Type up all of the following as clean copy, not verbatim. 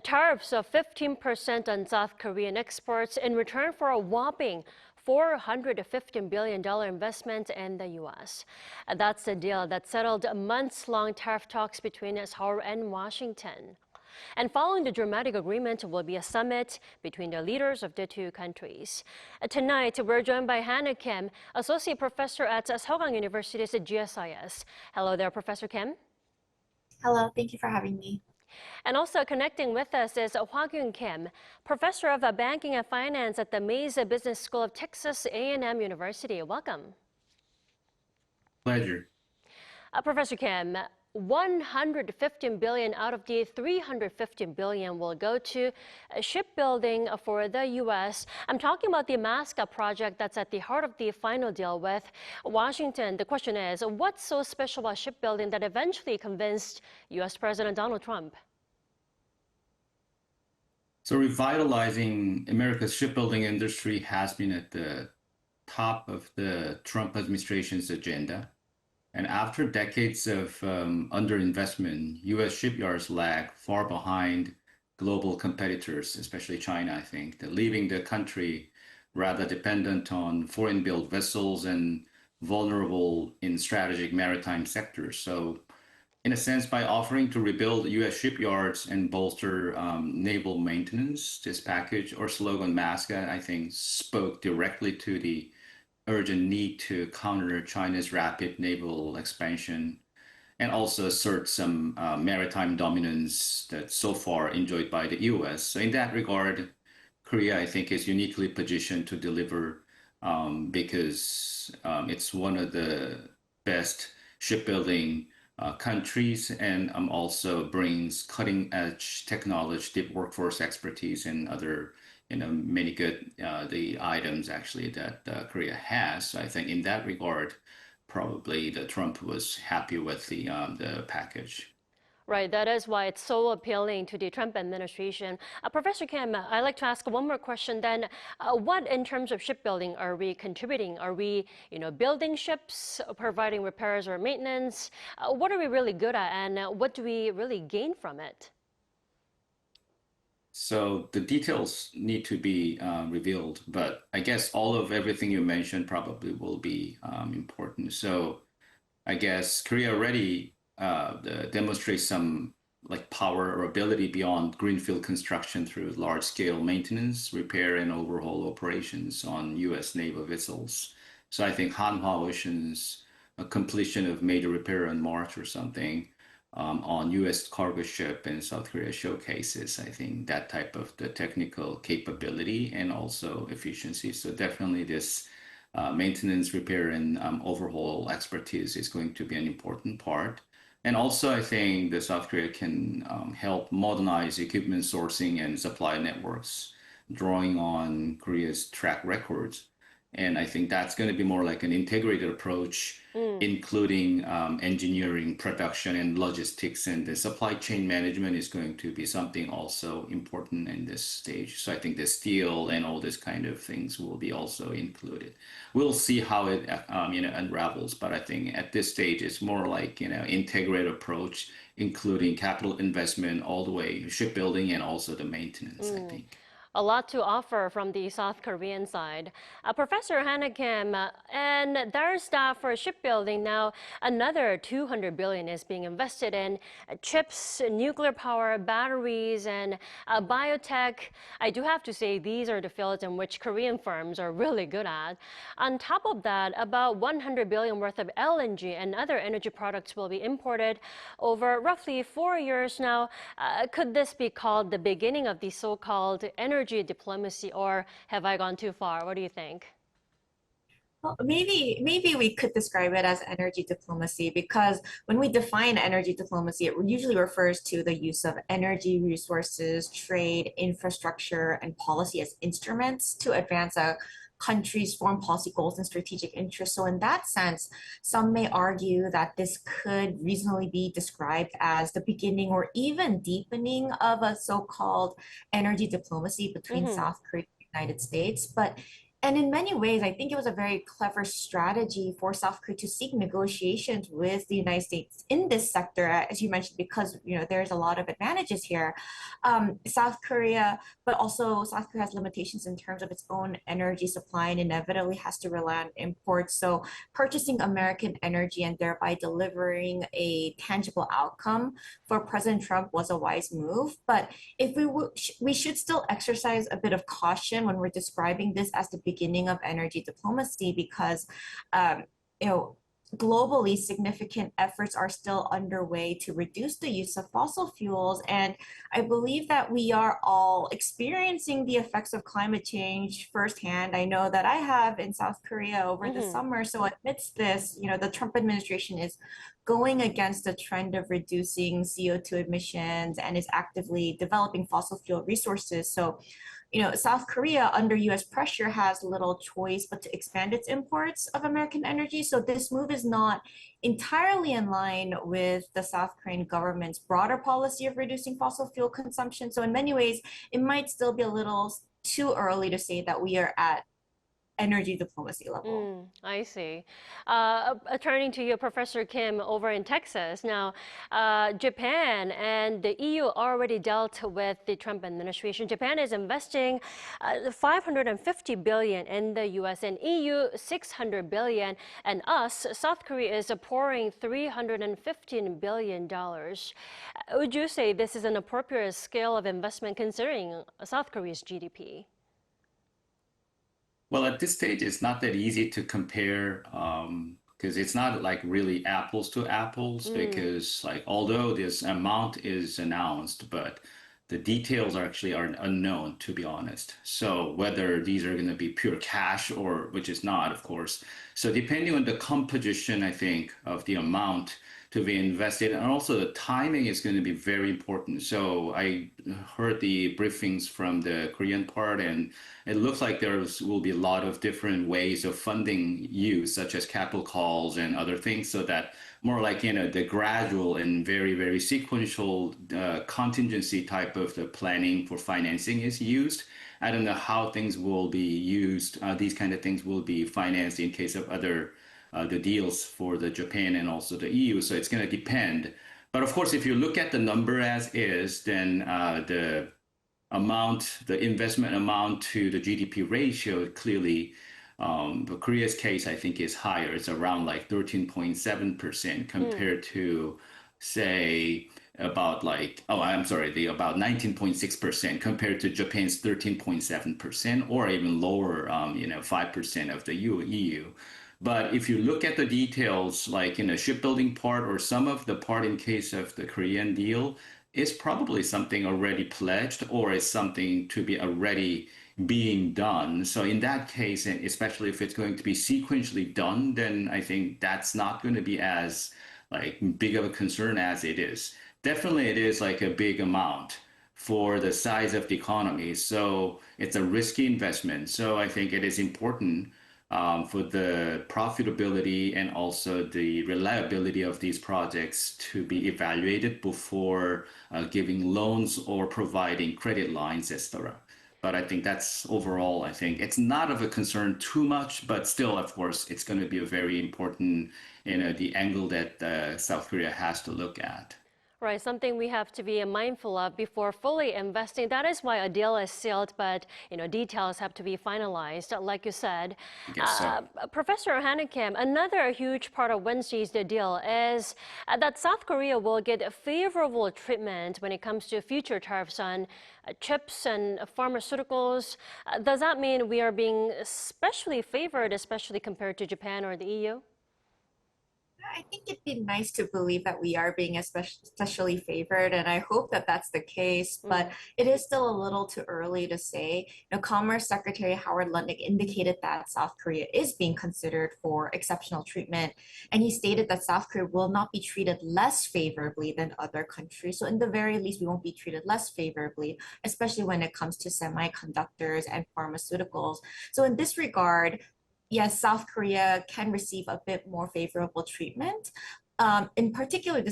Tariffs of 15% on South Korean exports in return for a whopping $415 billion investment in the U.S. That's the deal that settled months-long tariff talks between Seoul and Washington. And following the dramatic agreement will be a summit between the leaders of the two countries. Tonight, we're joined by Hwa-gyun Kim, Associate Professor at Sogang University's GSIS. Hello there, Professor Kim. Hello, thank you for having me. And also connecting with us is Hwa-gyun Kim, Professor of Banking and Finance at the MASGA Business School of Texas A&M University. Welcome. Pleasure. Professor Kim, $115 billion out of the $350 billion will go to shipbuilding for the U.S. I'm talking about the MASGA project that's at the heart of the final deal with Washington. The question is, what's so special about shipbuilding that eventually convinced U.S. President Donald Trump? So revitalizing America's shipbuilding industry has been at the top of the Trump administration's agenda. And after decades of underinvestment, U.S. shipyards lag far behind global competitors, especially China, I think, that leaving the country rather dependent on foreign-built vessels and vulnerable in strategic maritime sectors. So in a sense, by offering to rebuild U.S. shipyards and bolster naval maintenance, this package or slogan MASGA, I think, spoke directly to the urgent need to counter China's rapid naval expansion and also assert some maritime dominance that's so far enjoyed by the U.S. So in that regard, Korea, I think, is uniquely positioned to deliver because it's one of the best shipbuilding countries and also brings cutting-edge technology, deep workforce expertise, and other many good the items actually that Korea has. So I think in that regard, probably the Trump was happy with the package. Right, that is why it's so appealing to the Trump administration. Professor Kim, I'd like to ask one more question then. What in terms of shipbuilding are we contributing? Are we, building ships, providing repairs or maintenance? What are we really good at and what do we really gain from it? So the details need to be revealed, but I guess all of everything you mentioned probably will be important. So I guess Korea already demonstrates some power or ability beyond greenfield construction through large-scale maintenance, repair, and overhaul operations on U.S. naval vessels. So I think Hanwha Ocean's completion of major repair on March or something on U.S. cargo ship in South Korea showcases, I think, that type of the technical capability and also efficiency. So definitely this maintenance, repair, and overhaul expertise is going to be an important part. And also, I think the South Korea can help modernize equipment sourcing and supply networks, drawing on Korea's track records. And I think that's going to be more like an integrated approach, including engineering, production, and logistics. And the supply chain management is going to be something also important in this stage. So I think the steel and all this kind of things will be also included. We'll see how it unravels. But I think at this stage, it's more like integrated approach, including capital investment all the way, shipbuilding, and also the maintenance, I think. A lot to offer from the South Korean side. Professor Hwa-gyun Kim, and there's that for shipbuilding. Now, another $200 billion is being invested in chips, nuclear power, batteries, and biotech. I do have to say these are the fields in which Korean firms are really good at. On top of that, about $100 billion worth of LNG and other energy products will be imported over roughly 4 years now. Could this be called the beginning of the so-called energy diplomacy, or have I gone too far? What do you think? Well, maybe we could describe it as energy diplomacy because when we define energy diplomacy, it usually refers to the use of energy resources, trade, infrastructure, and policy as instruments to advance a country's foreign policy goals and strategic interests. So in that sense, some may argue that this could reasonably be described as the beginning or even deepening of a so-called energy diplomacy between South Korea and the United States. But And in many ways, I think it was a very clever strategy for South Korea to seek negotiations with the United States in this sector, as you mentioned, because there's a lot of advantages here. South Korea, but also South Korea has limitations in terms of its own energy supply and inevitably has to rely on imports. So purchasing American energy and thereby delivering a tangible outcome for President Trump was a wise move. But if we should still exercise a bit of caution when we're describing this as the beginning of energy diplomacy because um, you know globally significant efforts are still underway to reduce the use of fossil fuels, and I believe that we are all experiencing the effects of climate change firsthand. I know that I have in South Korea over the Hmm. summer. So amidst this, the Trump administration is going against the trend of reducing CO2 emissions and is actively developing fossil fuel resources. So South Korea under US pressure has little choice but to expand its imports of American energy. So this move is not entirely in line with the South Korean government's broader policy of reducing fossil fuel consumption. So in many ways, it might still be a little too early to say that we are at energy diplomacy level. I see. Turning to you, Professor Kim, over in Texas. Now, Japan and the EU already dealt with the Trump administration. Japan is investing 550 billion in the U.S. and EU 600 billion, and us, South Korea, is pouring $315 billion. Would you say this is an appropriate scale of investment considering South Korea's GDP? Well, at this stage, it's not that easy to compare because it's not like really apples to apples Mm. because like although this amount is announced, but the details actually are unknown, to be honest. So whether these are going to be pure cash or which is not, of course. So depending on the composition, I think, of the amount to be invested, and also the timing is going to be very important. So I heard the briefings from the Korean part, and it looks like will be a lot of different ways of funding use, such as capital calls and other things, so that more like the gradual and very very sequential contingency type of the planning for financing is used. I don't know how things will be used. These kind of things will be financed in case of other the deals for the Japan and also the EU. So it's going to depend. But of course, if you look at the number as is, then the investment amount to the GDP ratio clearly, the Korea's case, I think, is higher. It's around like 13.7% Mm. compared to, say, about like, oh, I'm sorry, the about 19.6% compared to Japan's 13.7% or even lower, 5% of the EU. But if you look at the details, like in the shipbuilding part or some of the part in case of the Korean deal, it's probably something already pledged or is something to be already being done. So in that case, and especially if it's going to be sequentially done, then I think that's not going to be as like big of a concern as it is. Definitely it is like a big amount for the size of the economy. So it's a risky investment. So I think it is important for the profitability and also the reliability of these projects to be evaluated before giving loans or providing credit lines, etc. But I think that's overall, I think it's not of a concern too much, but still, of course, it's going to be a very important, the angle that South Korea has to look at. Right, something we have to be mindful of before fully investing. That is why a deal is sealed, but details have to be finalized, like you said. I guess so. Professor Hannah-Kim, another huge part of Wednesday's deal is that South Korea will get favorable treatment when it comes to future tariffs on chips and pharmaceuticals. Does that mean we are being especially favored, especially compared to Japan or the EU? I think it'd be nice to believe that we are being especially favored, and I hope that that's the case, but Mm. it is still a little too early to say. Commerce Secretary Howard Lutnick indicated that South Korea is being considered for exceptional treatment, and he stated that South Korea will not be treated less favorably than other countries. So in the very least, we won't be treated less favorably, especially when it comes to semiconductors and pharmaceuticals. So in this regard, yes, South Korea can receive a bit more favorable treatment, In particular,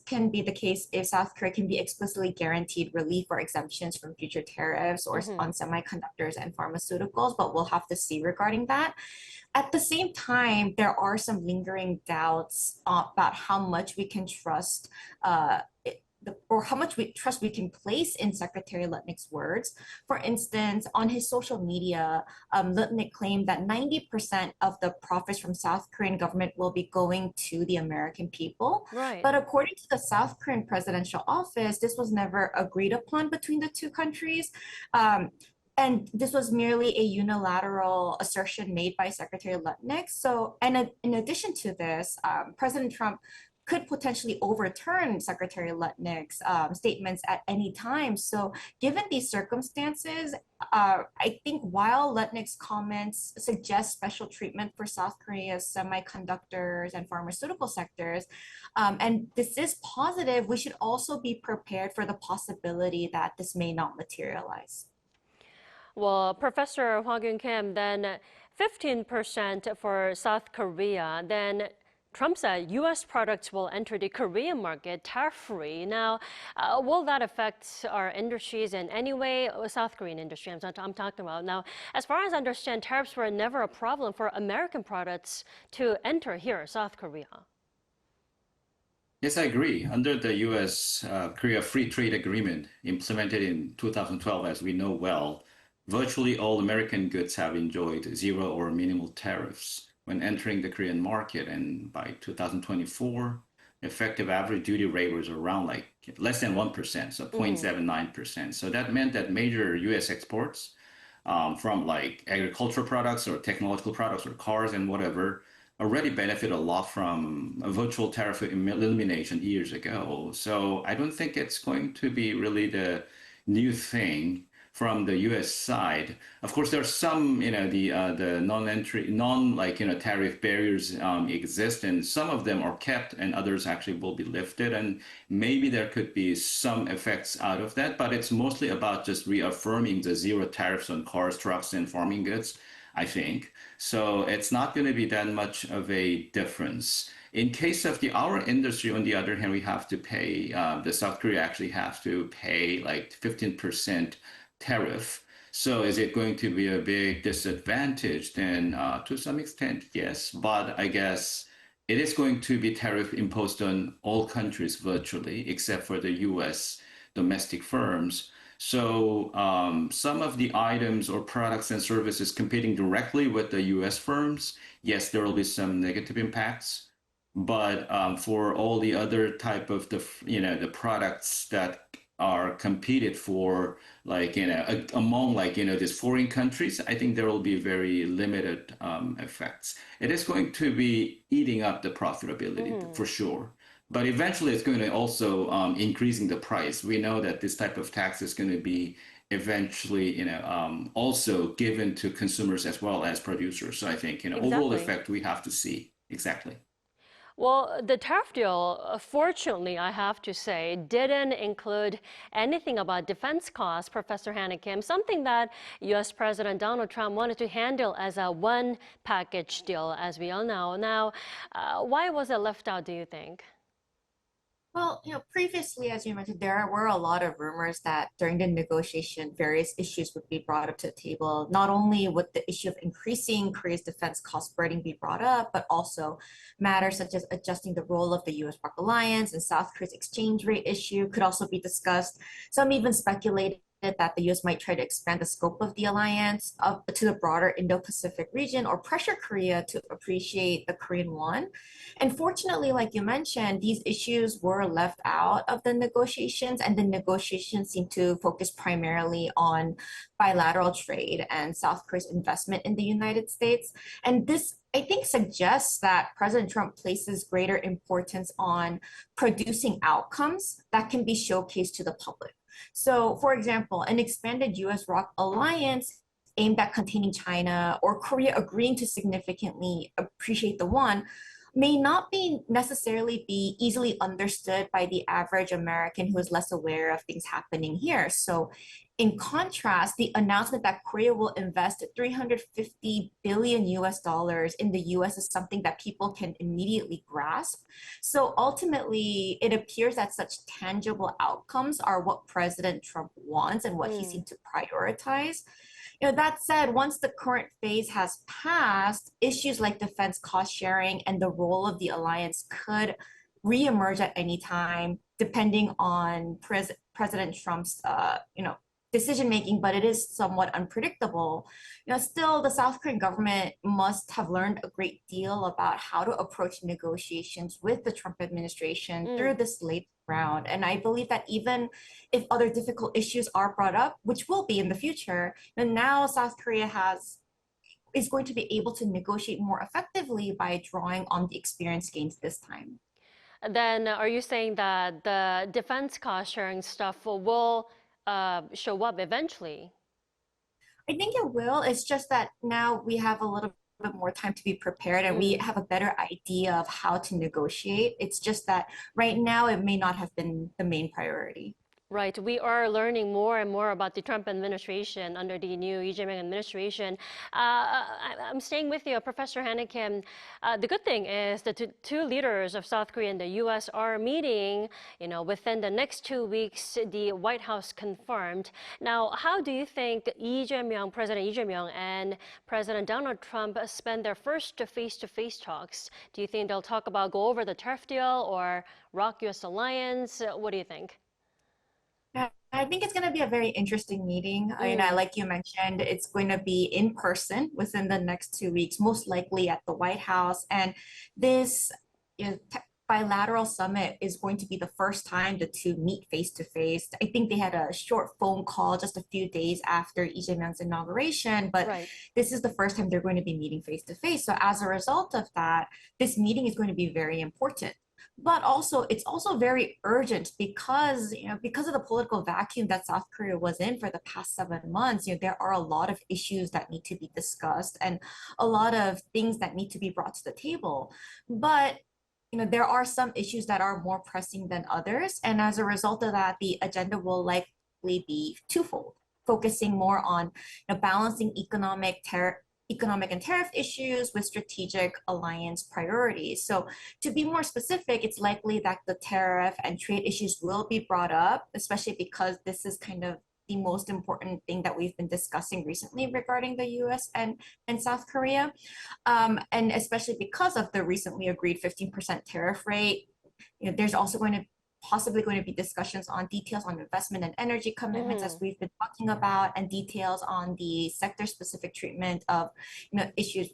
can be the case if South Korea can be explicitly guaranteed relief or exemptions from future tariffs or on semiconductors and pharmaceuticals, but we'll have to see regarding that. At the same time, there are some lingering doubts about how much we can trust or how much trust we can place in Secretary Lutnick's words. For instance, on his social media, Lutnick claimed that 90% of the profits from South Korean government will be going to the American people. Right. But according to the South Korean presidential office, this was never agreed upon between the two countries. And this was merely a unilateral assertion made by Secretary Lutnick. So, and in addition to this, President Trump could potentially overturn Secretary Lutnick's statements at any time. So given these circumstances, I think while Lutnick's comments suggest special treatment for South Korea's semiconductors and pharmaceutical sectors, and this is positive, we should also be prepared for the possibility that this may not materialize. Well, Professor Hwa-gyun Kim, then 15% for South Korea, then Trump said U.S. products will enter the Korean market tariff-free. Now, will that affect our industries in any way? South Korean industry, I'm talking about. Now, as far as I understand, tariffs were never a problem for American products to enter here, South Korea. Yes, I agree. Under the U.S.-Korea Free Trade Agreement implemented in 2012, as we know well, virtually all American goods have enjoyed zero or minimal tariffs when entering the Korean market. And by 2024, effective average duty rate was around like less than 1%, so 0.79%. So that meant that major U.S. exports from like agricultural products or technological products or cars and whatever already benefit a lot from a virtual tariff elimination years ago. So I don't think it's going to be really the new thing from the U.S. side. Of course, there are some, the non-entry, tariff barriers exist, and some of them are kept, and others actually will be lifted, and maybe there could be some effects out of that. But it's mostly about just reaffirming the zero tariffs on cars, trucks, and farming goods, I think. So it's not going to be that much of a difference. In case of our industry, on the other hand, we have to pay. The South Korea actually have to pay like 15% tariff. So is it going to be a big disadvantage? Then to some extent, yes. But I guess it is going to be tariff imposed on all countries virtually, except for the U.S. domestic firms. So some of the items or products and services competing directly with the U.S. firms, yes, there will be some negative impacts. But for all the other type of the products that are competed for, among these foreign countries, I think there will be very limited effects. It is going to be eating up the profitability for sure, but eventually it's going to also increasing the price. We know that this type of tax is going to be eventually, also given to consumers as well as producers. So I think, overall effect we have to see. Exactly. Well, the tariff deal, fortunately, I have to say, didn't include anything about defense costs, Professor Hwa-gyun Kim, something that U.S. President Donald Trump wanted to handle as a one package deal, as we all know. Now, why was it left out, do you think? Well, previously, as you mentioned, there were a lot of rumors that during the negotiation, various issues would be brought up to the table. Not only would the issue of increasing Korea's defense cost burden be brought up, but also matters such as adjusting the role of the U.S.-PAC alliance and South Korea's exchange rate issue could also be discussed. Some even speculated that the U.S. might try to expand the scope of the alliance up to the broader Indo-Pacific region or pressure Korea to appreciate the Korean won. And fortunately, like you mentioned, these issues were left out of the negotiations, and the negotiations seem to focus primarily on bilateral trade and South Korea's investment in the United States. And this, I think, suggests that President Trump places greater importance on producing outcomes that can be showcased to the public. So, for example, an expanded U.S.-ROC alliance aimed at containing China or Korea agreeing to significantly appreciate the won may not necessarily be easily understood by the average American who is less aware of things happening here. So In contrast, the announcement that Korea will invest $350 billion in the US is something that people can immediately grasp. So ultimately, it appears that such tangible outcomes are what President Trump wants and what he seemed to prioritize. That said, once the current phase has passed, issues like defense cost sharing and the role of the alliance could reemerge at any time, depending on President Trump's, decision making. But it is somewhat unpredictable. Still, the South Korean government must have learned a great deal about how to approach negotiations with the Trump administration through this late round. And I believe that even if other difficult issues are brought up, which will be in the future, and now South Korea is going to be able to negotiate more effectively by drawing on the experience gains this time. Then are you saying that the defense cost sharing stuff will show up eventually? I think it will. It's just that now we have a little bit more time to be prepared and we have a better idea of how to negotiate. It's just that right now it may not have been the main priority. Right. We are learning more and more about the Trump administration under the new Lee Jae-myung administration. I'm staying with you, Professor Hannah Kim. The good thing is the two leaders of South Korea and the U.S. are meeting, within the next 2 weeks, the White House confirmed. Now, how do you think President Lee Jae-myung and President Donald Trump spend their first face-to-face talks? Do you think they'll go over the tariff deal or rock U.S. alliance? What do you think? Yeah, I think it's going to be a very interesting meeting. Like you mentioned, it's going to be in person within the next 2 weeks, most likely at the White House. And this bilateral summit is going to be the first time the two meet face to face. I think they had a short phone call just a few days after Lee Jae-myung's inauguration, but this is the first time they're going to be meeting face to face. So as a result of that, this meeting is going to be very important. But also, it's also very urgent because of the political vacuum that South Korea was in for the past 7 months. There are a lot of issues that need to be discussed and a lot of things that need to be brought to the table. But there are some issues that are more pressing than others, and as a result of that, the agenda will likely be twofold, focusing more on balancing economic and tariff issues with strategic alliance priorities. So to be more specific, it's likely that the tariff and trade issues will be brought up, especially because this is kind of the most important thing that we've been discussing recently regarding the US and South Korea. And especially because of the recently agreed 15% tariff rate, there's also possibly going to be discussions on details on investment and energy commitments, as we've been talking about, and details on the sector-specific treatment of issues,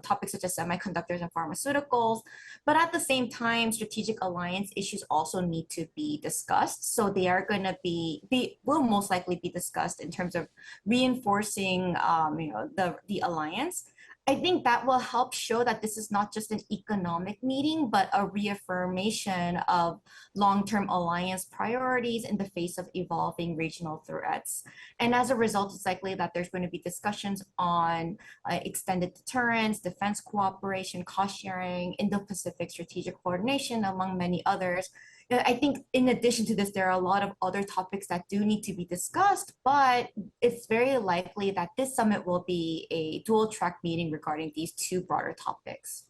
topics such as semiconductors and pharmaceuticals. But at the same time, strategic alliance issues also need to be discussed. So they will most likely be discussed in terms of reinforcing, the alliance. I think that will help show that this is not just an economic meeting, but a reaffirmation of long-term alliance priorities in the face of evolving regional threats. And as a result, it's likely that there's going to be discussions on extended deterrence, defense cooperation, cost sharing, Indo-Pacific strategic coordination, among many others. I think in addition to this, there are a lot of other topics that do need to be discussed, but it's very likely that this summit will be a dual track meeting regarding these two broader topics.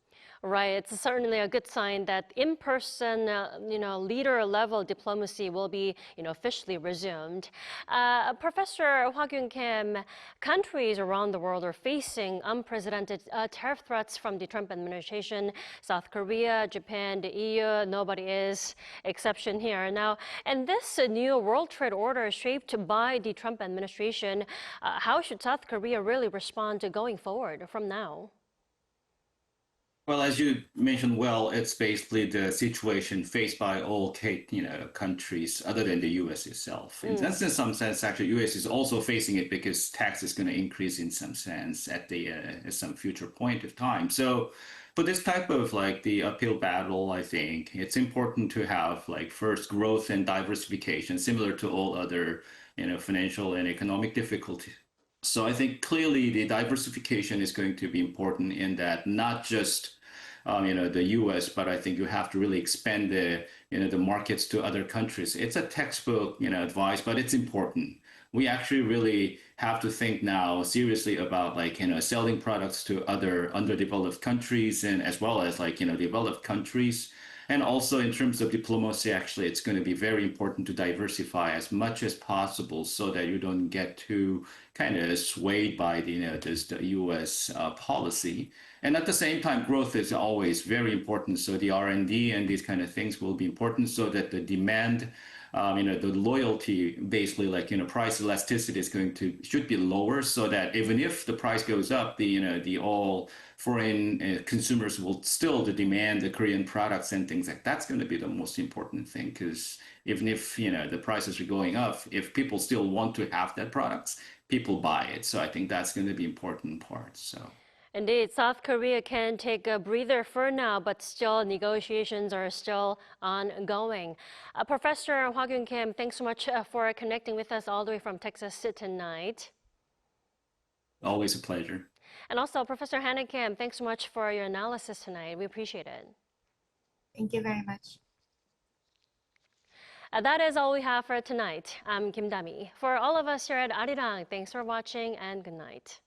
Right. It's certainly a good sign that in-person, leader-level diplomacy will be, officially resumed. Professor Hwa-gyun Kim, countries around the world are facing unprecedented tariff threats from the Trump administration. South Korea, Japan, the EU, nobody is exception here. Now, and this new World Trade Order shaped by the Trump administration, how should South Korea really respond to going forward from now? Well, as you mentioned, it's basically the situation faced by all countries other than the U.S. itself. In some sense, actually, U.S. is also facing it because tax is going to increase in some sense at some future point of time. So, for this type of the uphill battle, I think it's important to have first growth and diversification, similar to all other financial and economic difficulties. So I think clearly the diversification is going to be important in that not just the U.S., but I think you have to really expand the markets to other countries. It's a textbook, advice, but it's important. We actually really have to think now seriously about selling products to other underdeveloped countries and as well as developed countries. And also in terms of diplomacy, actually, it's going to be very important to diversify as much as possible so that you don't get too kind of swayed by the U.S. Policy. And at the same time, growth is always very important. So the R&D and these kind of things will be important so that the demand, the loyalty, basically price elasticity should be lower so that even if the price goes up, the all foreign consumers will still demand the Korean products and things like that's going to be the most important thing because even if the prices are going up, if people still want to have that products, people buy it. So I think that's going to be important part. So. Indeed, South Korea can take a breather for now, but still negotiations are still ongoing. Professor Hwa-gyun Kim, thanks so much for connecting with us all the way from Texas tonight. Always a pleasure. And also, Professor Hannah Kim, thanks so much for your analysis tonight. We appreciate it. Thank you very much. That is all we have for tonight. I'm Kim Dami. For all of us here at Arirang, thanks for watching and good night.